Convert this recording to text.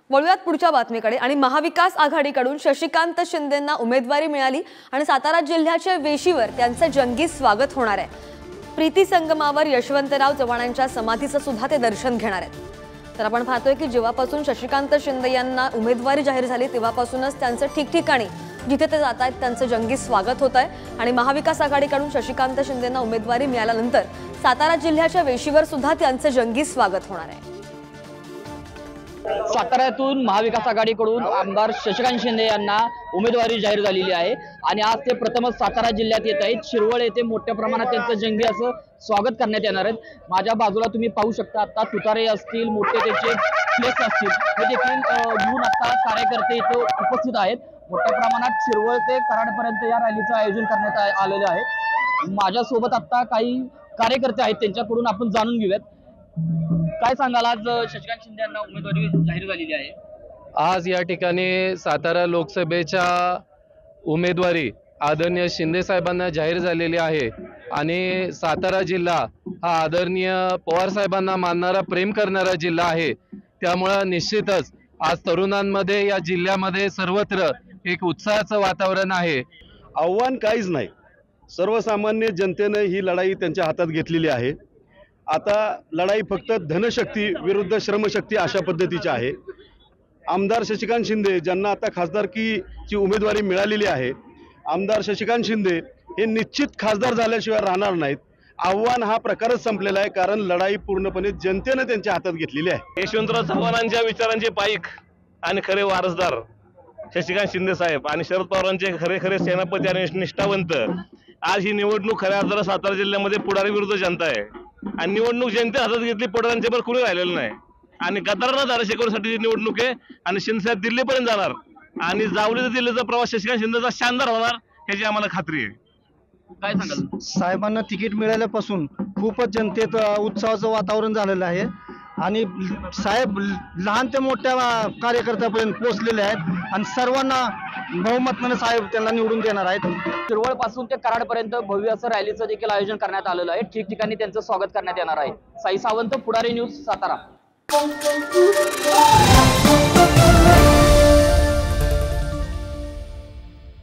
वळूयात पुढच्या बातमीकडे। आणि महाविकास आघाडीकडून शशिकांत शिंदेंना उमेदवारी मिळाली आणि सातारा जिल्ह्याच्या वेशीवर त्यांचे जंगी स्वागत होणार आहे। प्रीती संगमावर यशवंतराव चव्हाणांच्या समाधीचं सुद्धा ते दर्शन घेणार आहेत। तर आपण पाहतोय की जेव्हापासून शशिकांत शिंदे यांना उमेदवारी जाहीर झाली तेव्हापासूनच त्यांचं ठिकठिकाणी जिथे ते जात आहेत त्यांचं जंगी स्वागत होत आहे। आणि महाविकास आघाडीकडून शशिकांत शिंदेंना उमेदवारी मिळाल्यानंतर सातारा जिल्ह्याच्या वेशीवर सुद्धा त्यांचं जंगी स्वागत होणार आहे। साताऱ्यातून महाविकास आघाडीकडून आमदार शशिकांत शिंदे यांना उमेदवारी जाहीर झालेली आहे आणि आज ते प्रथमच सातारा जिल्ह्यात येत आहेत। शिरवळ येथे मोठ्या प्रमाणात त्यांचं जंगी असं स्वागत करण्यात येणार आहे। माझ्या बाजूला तुम्ही पाहू शकता आता तुतारे असतील, मोठे त्याचे फ्लेक्स असतील, हे देखील घेऊन आता कार्यकर्ते इथे उपस्थित आहेत। मोठ्या प्रमाणात शिरवळ ते कराडपर्यंत या रॅलीचं आयोजन करण्यात आलेलं आहे। माझ्यासोबत आता काही कार्यकर्ते आहेत, त्यांच्याकडून आपण जाणून घेऊयात। काय सांगाल, आज शशिकांत शिंदे यांना उमेदवारी जाहीर झालेली आहे। आज या ठिकाणी सातारा लोकसभेच्या उमेदवारी आदरणीय शिंदे साहेबांना जाहीर झालेली आहे आणि सातारा जिल्हा हा आदरणीय पवार साहेबांना मानणारा, प्रेम करणारा जिल्हा आहे। त्यामुळे निश्चितच आज तरुणांमध्ये या जिल्ह्यामध्ये सर्वत्र एक उत्साहाचं वातावरण आहे। आव्हान काहीच नाही, सर्वसामान्य जनतेने ही लढाई त्यांच्या हातात घेतलेली आहे। आता लढाई फक्त धनशक्ती विरुद्ध श्रमशक्ती अशा पद्धतीची आहे। आमदार शशिकांत शिंदे ज्यांना आता खासदारकीची उमेदवारी मिळालेली आहे, आमदार शशिकांत शिंदे हे निश्चित खासदार झाल्याशिवाय राहणार नाहीत। आव्हान हा प्रकारच संपलेला आहे, कारण लढाई पूर्णपणे जनतेने त्यांच्या हातात घेतलेली आहे। यशवंतराव चव्हाणांच्या विचारांचे पाईक आणि खरे वारसदार शशिकांत शिंदे साहेब आणि शरद पवारांचे खरे सेनापती आणि निष्ठावंत। आज ही निवडणूक खऱ्या अर्थाने सातारा जिल्ह्यामध्ये पुढारी विरुद्ध जनता आहे आणि निवडणूक जनते हातात घेतली, पुढाऱ्यांच्या पण कुणी राहिलेलं नाही आणि गद्दारांना धाराशिव करूसाठी निवडणूक आहे आणि शिंदे साहेब दिल्लीपर्यंत जाणार आणि जावली दिल्लीचा प्रवास शशिकांत शिंदेचा शानदार होणार याची आम्हाला खात्री आहे। काय सांगाल? साहेबांना तिकीट मिळाल्यापासून खूपच जनतेत उत्साहाचं वातावरण झालेलं आहे आणि साहेब लहान ते मोठ्या कार्यकर्त्यापर्यंत पोहोचलेले आहेत आणि सर्वांना बहुमताने साहेब त्यांना निवडून देणार आहेत। शिरवळ पासून ते कराडपर्यंत भव्य असं रॅलीचं देखील आयोजन करण्यात आलेलं आहे। ठिकठिकाणी त्यांचं स्वागत करण्यात येणार आहे। साई सावंत, पुढारी न्यूज, सातारा।